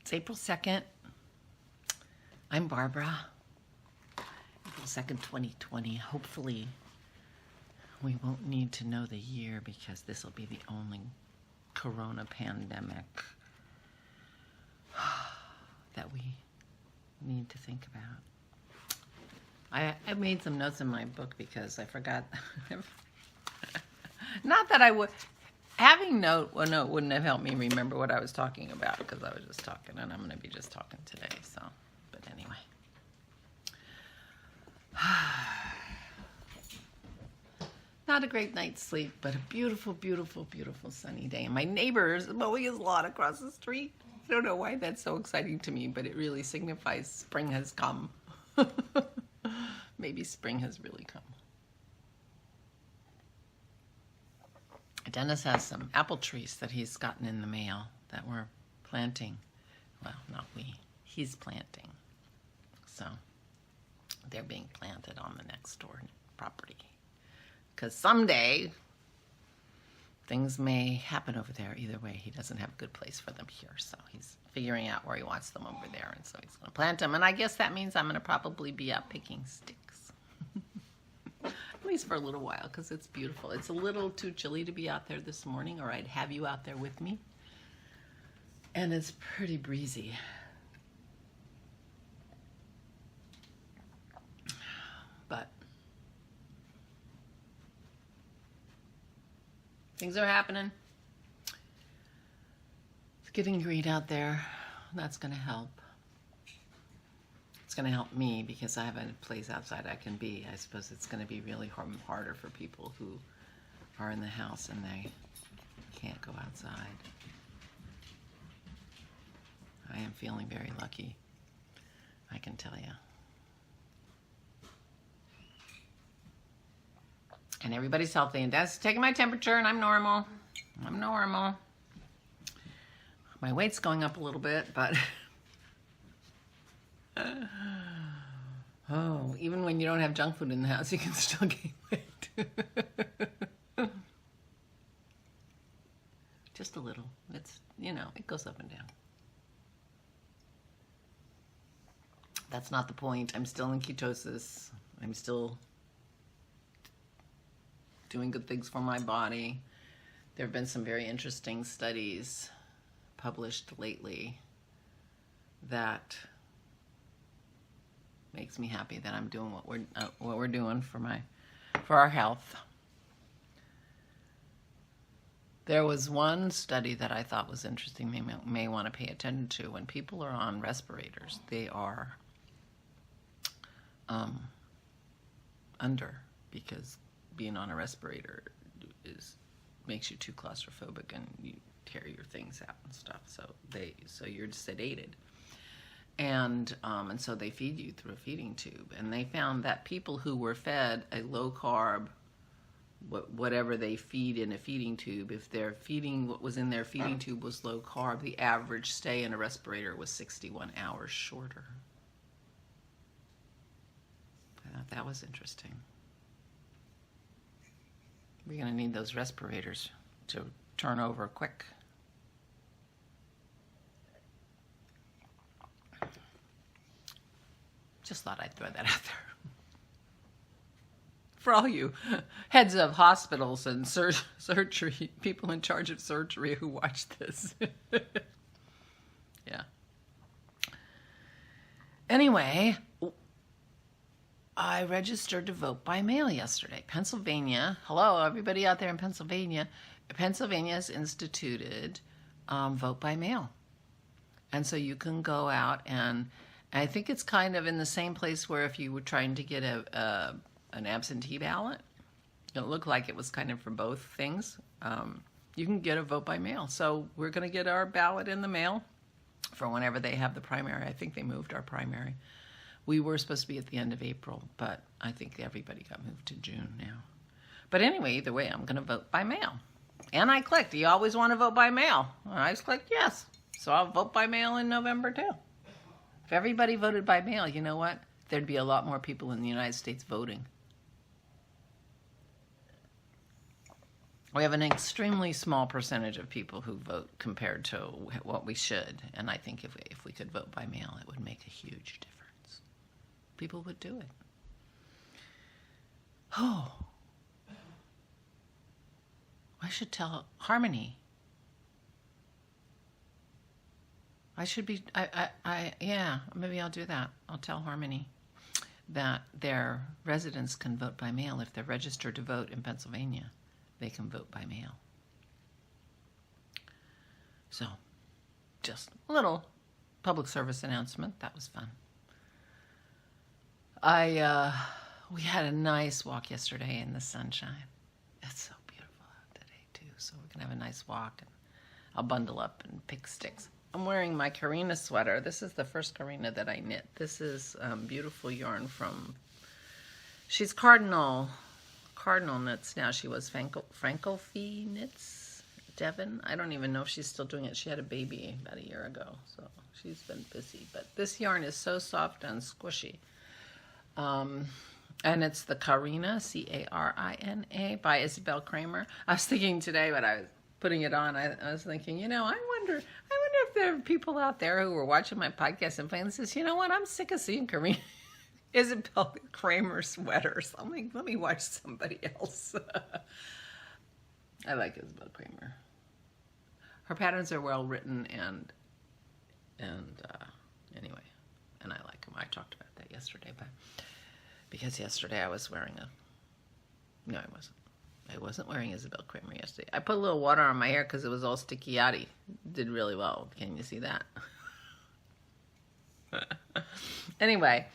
It's April 2nd. I'm Barbara. April 2nd, 2020. Hopefully we won't need to know the year because this will be the only corona pandemic that we need to think about. I made some notes in my book because I forgot. Not that I would. Having a note wouldn't have helped me remember what I was talking about because I was just talking, and I'm going to be just talking today. So, but anyway. Not a great night's sleep, but a beautiful, beautiful, beautiful sunny day. And my neighbors mowing his lawn across the street. I don't know why that's so exciting to me, but it really signifies spring has come. Maybe spring has really come. Dennis has some apple trees that he's gotten in the mail that we're planting. Well, not we. He's planting. So they're being planted on the next door property. Because someday things may happen over there. Either way, he doesn't have a good place for them here. So he's figuring out where he wants them over there. And so he's going to plant them. And I guess that means I'm going to probably be out picking sticks. At least for a little while, because it's beautiful. It's a little too chilly to be out there this morning, or I'd have you out there with me. And it's pretty breezy. But things are happening. It's getting green out there. That's going to help. It's going to help me because I have a place outside I can be. I suppose it's going to be really harder for people who are in the house and they can't go outside. I am feeling very lucky, I can tell you. And everybody's healthy, and Dad's taking my temperature, and I'm normal. I'm normal. My weight's going up a little bit, but oh, even when you don't have junk food in the house, you can still gain weight. Just a little. It's, you know, it goes up and down. That's not the point. I'm still in ketosis. I'm still doing good things for my body. There have been some very interesting studies published lately that makes me happy that I'm doing what we're doing for our health. There was one study that I thought was interesting. You may want to pay attention to. When people are on respirators, they are under, because being on a respirator makes you too claustrophobic and you tear your things out and stuff. So you're sedated. And so they feed you through a feeding tube. And they found that people who were fed a low-carb, whatever they feed in a feeding tube, if their feeding, what was in their feeding tube was low-carb, the average stay in a respirator was 61 hours shorter. I thought that was interesting. We're going to need those respirators to turn over quick. Just thought I'd throw that out there. For all you heads of hospitals and surgery, people in charge of surgery who watch this. Yeah. Anyway, I registered to vote by mail yesterday. Pennsylvania, hello everybody out there in Pennsylvania. Pennsylvania has instituted vote by mail. And so you can go out, and I think it's kind of in the same place where if you were trying to get an absentee ballot, it looked like it was kind of for both things. You can get a vote by mail. So we're going to get our ballot in the mail for whenever they have the primary. I think they moved our primary. We were supposed to be at the end of April, but I think everybody got moved to June now. But anyway, either way, I'm going to vote by mail. And I clicked, do you always want to vote by mail? And I just clicked yes. So I'll vote by mail in November too. If everybody voted by mail, you know what? There'd be a lot more people in the United States voting. We have an extremely small percentage of people who vote compared to what we should. And I think if we could vote by mail, it would make a huge difference. People would do it. Oh, I should tell Harmony. Yeah, maybe I'll do that. I'll tell Harmony that their residents can vote by mail. If they're registered to vote in Pennsylvania, they can vote by mail. So, just a little public service announcement. That was fun. We had a nice walk yesterday in the sunshine. It's so beautiful out today, too. So we're going to have a nice walk, and I'll bundle up and pick sticks. I'm wearing my Carina sweater. This is the first Karina that I knit. This is beautiful yarn from, she's Cardinal Knits now. She was Francophie Knits, Devon. I don't even know if she's still doing it. She had a baby about a year ago, so she's been busy. But this yarn is so soft and squishy. And it's the Carina, C-A-R-I-N-A, by Isabell Kreamer. I was thinking today when I was putting it on, I was thinking, I wonder if there are people out there who were watching my podcast and playing this. You know what? I'm sick of seeing Isabell Kreamer sweaters. I'm like, let me watch somebody else. I like Isabell Kreamer. Her patterns are well written and anyway, and I like them. I talked about that yesterday, because yesterday I was wearing no, I wasn't. I wasn't wearing Isabell Kreamer yesterday. I put a little water on my hair because it was all sticky-yatty. Did really well. Can you see that? Anyway,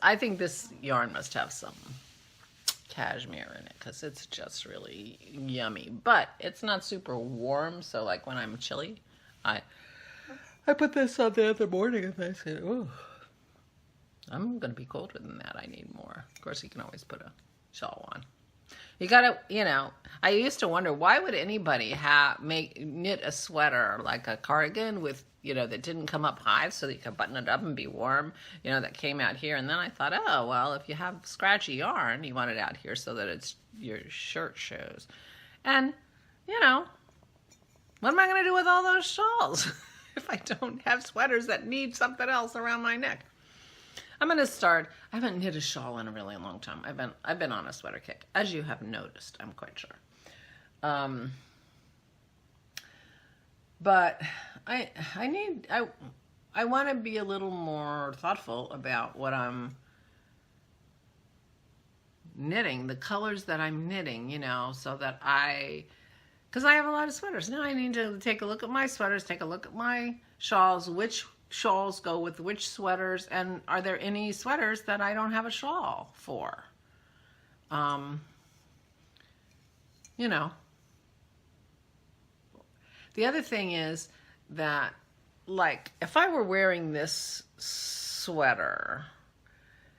I think this yarn must have some cashmere in it because it's just really yummy. But it's not super warm, so like when I'm chilly, I put this on the other morning and I said, oh, I'm going to be colder than that. I need more. Of course, you can always put a shawl on. You gotta, I used to wonder, why would anybody knit a sweater like a cardigan with, that didn't come up high so that you could button it up and be warm, that came out here. And then I thought, oh, well, if you have scratchy yarn, you want it out here so that your shirt shows. And, what am I going to do with all those shawls if I don't have sweaters that need something else around my neck? I'm going to start. I haven't knit a shawl in a really long time. I've been on a sweater kick, as you have noticed, I'm quite sure. But I want to be a little more thoughtful about what I'm knitting, the colors that I'm knitting, so that because I have a lot of sweaters. Now I need to take a look at my sweaters, take a look at my shawls, which shawls go with which sweaters, and are there any sweaters that I don't have a shawl for? The other thing is that, like, if I were wearing this sweater,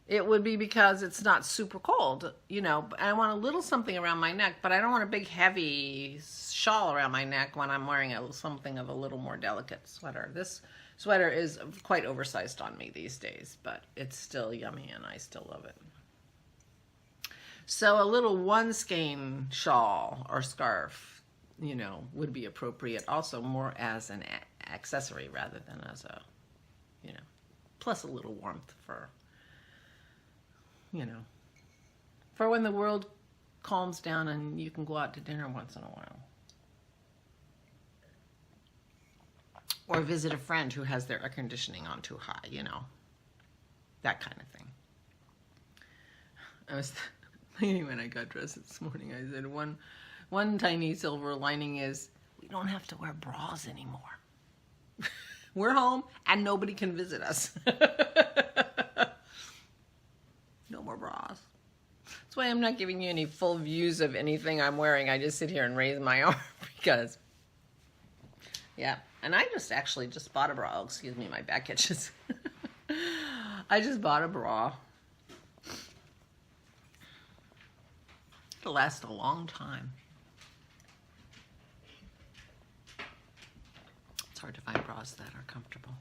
it would be because it's not super cold, I want a little something around my neck, but I don't want a big heavy shawl around my neck when I'm wearing something of a little more delicate sweater. This sweater is quite oversized on me these days, but it's still yummy and I still love it. So a little one skein shawl or scarf, would be appropriate also more as an accessory rather than as a, plus a little warmth for, for when the world calms down and you can go out to dinner once in a while. Or visit a friend who has their air conditioning on too high, that kind of thing. I was thinking when I got dressed this morning, I said one tiny silver lining is we don't have to wear bras anymore. We're home and nobody can visit us. No more bras. That's why I'm not giving you any full views of anything I'm wearing. I just sit here and raise my arm because, yeah. And I actually just bought a bra. Oh, excuse me, my back itches. I just bought a bra. It'll last a long time. It's hard to find bras that are comfortable.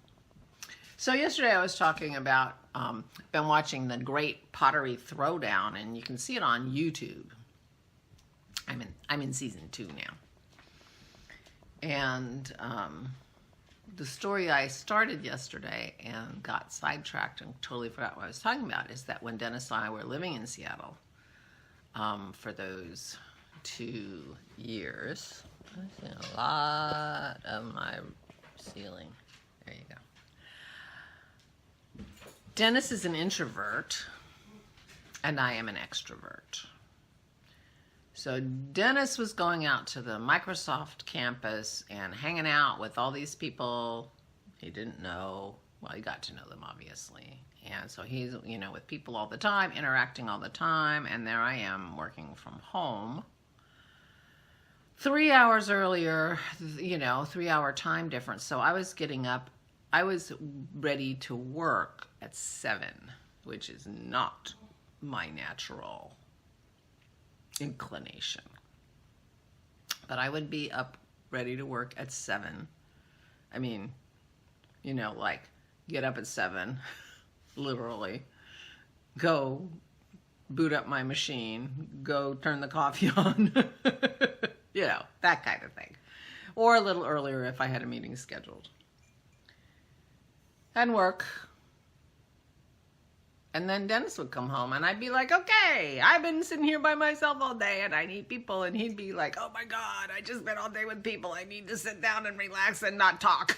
So yesterday I was talking about, been watching the Great Pottery Throwdown, and you can see it on YouTube. I'm in season 2 now. And the story I started yesterday and got sidetracked and totally forgot what I was talking about is that when Dennis and I were living in Seattle for those 2 years, I see a lot of my ceiling. There you go. Dennis is an introvert and I am an extrovert. So Dennis was going out to the Microsoft campus and hanging out with all these people he didn't know. Well, he got to know them, obviously. And so he's, you know, with people all the time, interacting all the time. And there I am working from home. 3 hours earlier, you know, 3-hour time difference. So I was getting up. I was ready to work at 7, which is not my natural inclination. But I would be up ready to work at 7. I mean, you know, like get up at 7, literally, go boot up my machine, go turn the coffee on, you know, that kind of thing. Or a little earlier if I had a meeting scheduled. And work. And then Dennis would come home and I'd be like, okay, I've been sitting here by myself all day and I need people. And he'd be like, oh my God, I just spent all day with people. I need to sit down and relax and not talk.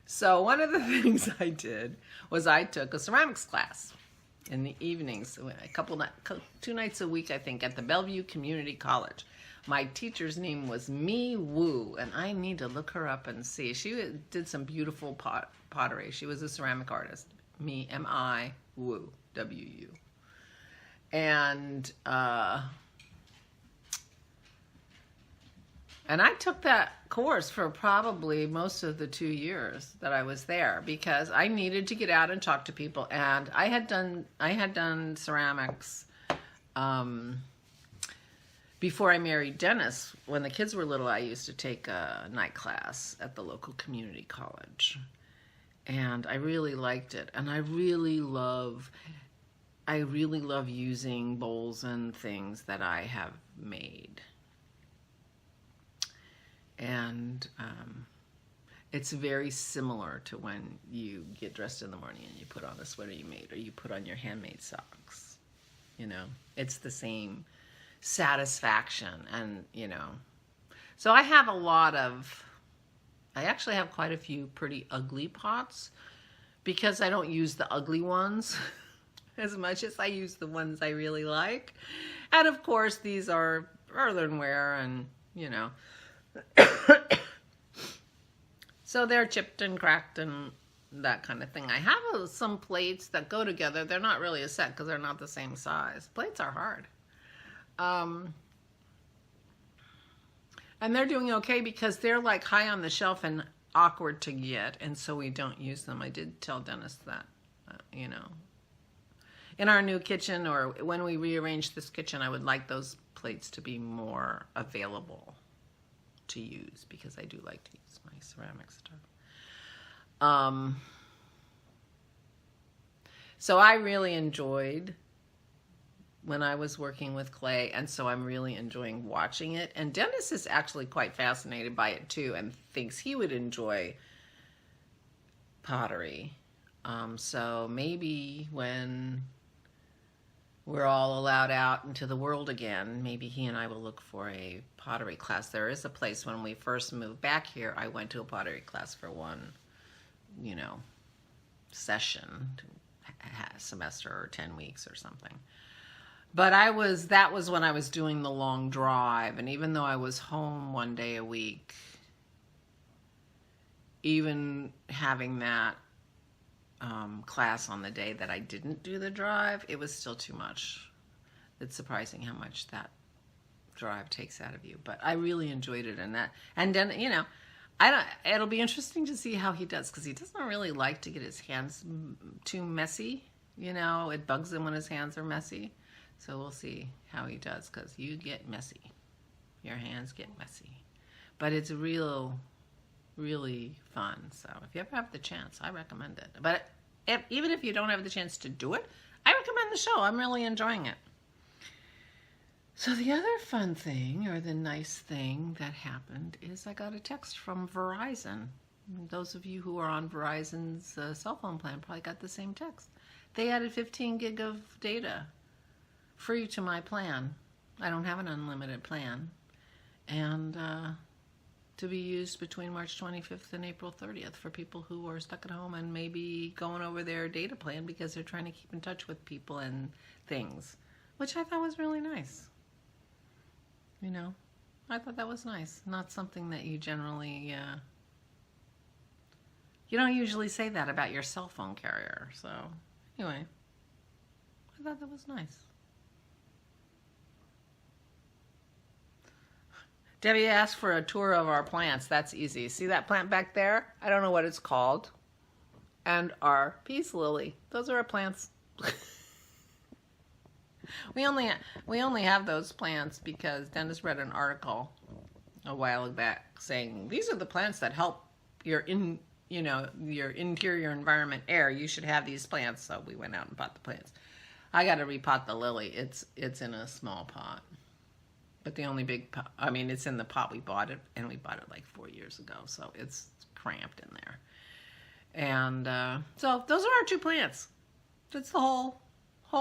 So one of the things I did was I took a ceramics class in the evenings, 2 nights a week, I think, at the Bellevue Community College. My teacher's name was Mi Wu, and I need to look her up and see. She did some beautiful pottery. She was a ceramic artist. Mi, M-I, Wu, W-U. And I took that course for probably most of the 2 years that I was there because I needed to get out and talk to people. And I had done ceramics before I married Dennis. When the kids were little, I used to take a night class at the local community college. And I really liked it. And I really love using bowls and things that I have made. And it's very similar to when you get dressed in the morning and you put on a sweater you made or you put on your handmade socks. You know, it's the same satisfaction. And, you know, so I actually have quite a few pretty ugly pots because I don't use the ugly ones as much as I use the ones I really like. And of course, these are earthenware and, you know, so they're chipped and cracked and that kind of thing. I have some plates that go together. They're not really a set because they're not the same size. Plates are hard. And they're doing okay because they're like high on the shelf and awkward to get, and so we don't use them. I did tell Dennis that, you know. In our new kitchen, or when we rearrange this kitchen, I would like those plates to be more available to use because I do like to use my ceramic stuff. So I really enjoyed when I was working with clay, and so I'm really enjoying watching it. And Dennis is actually quite fascinated by it too and thinks he would enjoy pottery. So maybe when we're all allowed out into the world again, maybe he and I will look for a pottery class. There is a place, when we first moved back here, I went to a pottery class for one, you know, session, semester or 10 weeks or something. But that was when I was doing the long drive. And even though I was home 1 day a week, even having that class on the day that I didn't do the drive, it was still too much. It's surprising how much that drive takes out of you. But I really enjoyed it, and then, you know, it'll be interesting to see how he does, because he doesn't really like to get his hands too messy. You know, it bugs him when his hands are messy. So we'll see how he does, because you get messy. Your hands get messy. But it's really fun. So if you ever have the chance, I recommend it. But even if you don't have the chance to do it, I recommend the show. I'm really enjoying it. So the other fun thing, or the nice thing that happened, is I got a text from Verizon. Those of you who are on Verizon's cell phone plan probably got the same text. They added 15 gig of data free to my plan. I don't have an unlimited plan. And to be used between March 25th and April 30th for people who are stuck at home and maybe going over their data plan because they're trying to keep in touch with people and things, which I thought was really nice. You know, I thought that was nice. Not something that you generally, you don't usually say that about your cell phone carrier. So anyway, I thought that was nice. Debbie asked for a tour of our plants. That's easy. See that plant back there? I don't know what it's called. And our peace lily. Those are our plants. We only have those plants because Dennis read an article a while back saying these are the plants that help your your interior environment air. You should have these plants. So we went out and bought the plants. I got to repot the lily. It's in a small pot. But the only big pot, I mean, it's in the pot we bought it, and we bought it like 4 years ago, so it's cramped in there. And so those are our two plants. That's the whole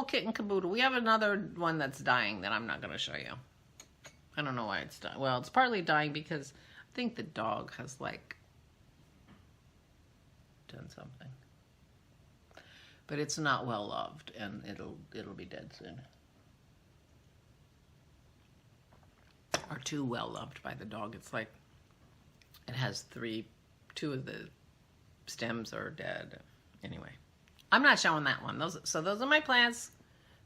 kit and caboodle. We have another one that's dying that I'm not going to show you. I don't know why it's dying. Well, it's partly dying because I think the dog has like done something. But it's not well loved, and it'll be dead soon. Or too well loved by the dog. It's like it has two of the stems are dead. Anyway, I'm not showing that one. Those are my plants.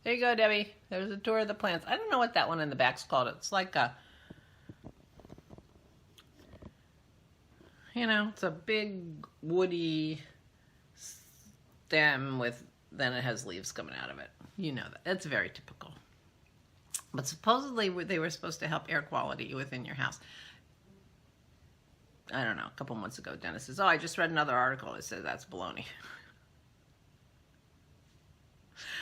There you go, Debbie. There's a tour of the plants. I don't know what that one in the back's called. It's like a, it's a big woody stem with, then it has leaves coming out of it. You know that. It's very typical. But supposedly they were supposed to help air quality within your house. I don't know, a couple months ago, Dennis says, oh, I just read another article that says that's baloney.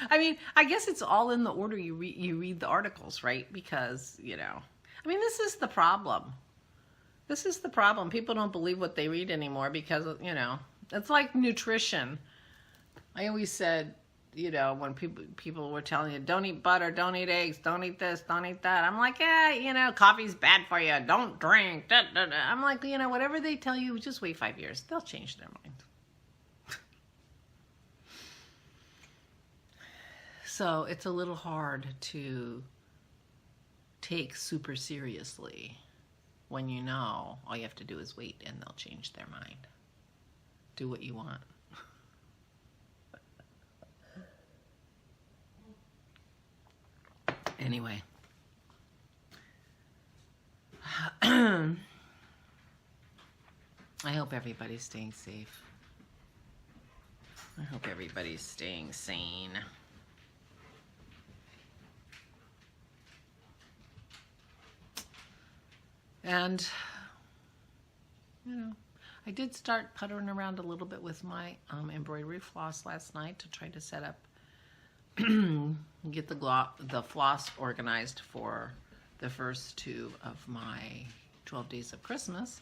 I mean, I guess it's all in the order you read the articles, right? Because, I mean, this is the problem. This is the problem. People don't believe what they read anymore because, it's like nutrition. I always said, when people were telling you, don't eat butter, don't eat eggs, don't eat this, don't eat that. I'm like, coffee's bad for you. Don't drink. Da, da, da. I'm like, whatever they tell you, just wait 5 years. They'll change their mind. So it's a little hard to take super seriously when all you have to do is wait and they'll change their mind. Do what you want. Anyway, I hope everybody's staying safe. I hope everybody's staying sane. And, I did start puttering around a little bit with my embroidery floss last night to try to set up get the floss organized for the first 2 of my 12 days of Christmas.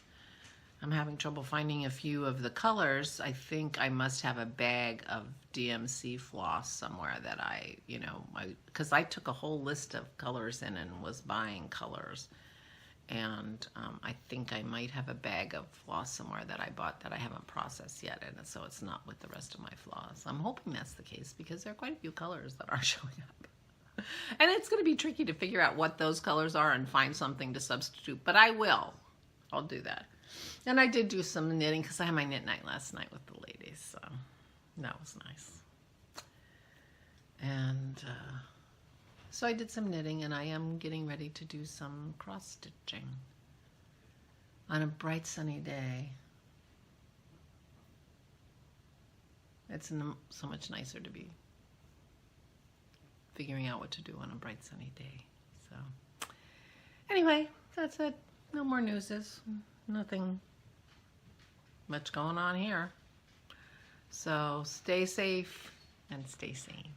I'm having trouble finding a few of the colors. I think I must have a bag of DMC floss somewhere that because I took a whole list of colors in and was buying colors. And I think I might have a bag of floss somewhere that I bought that I haven't processed yet, and so it's not with the rest of my floss. I'm hoping that's the case because there are quite a few colors that are showing up. And it's going to be tricky to figure out what those colors are and find something to substitute, but I will. I'll do that. And I did do some knitting because I had my knit night last night with the ladies, so that was nice. And so I did some knitting, and I am getting ready to do some cross-stitching on a bright sunny day. It's so much nicer to be figuring out what to do on a bright sunny day. So anyway, that's it. No more newses. Nothing much going on here. So stay safe and stay sane.